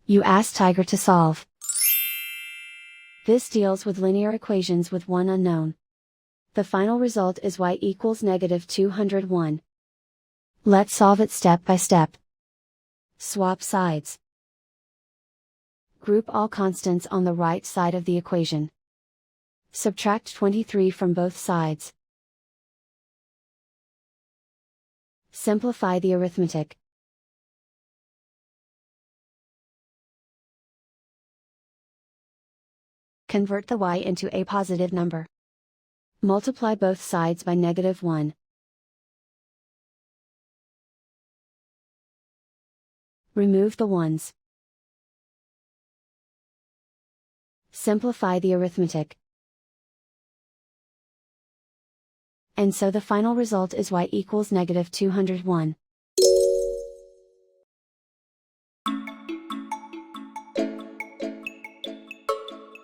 You ask Tiger to solve. This deals with linear equations with one unknown. The final result is y equals -201. Let's solve it step by step. Swap sides. Group all constants on the right side of the equation. Subtract 23 from both sides. Simplify the arithmetic. Convert the y into a positive number. Multiply both sides by -1. Remove the ones. Simplify the arithmetic. And so the final result is y equals -201.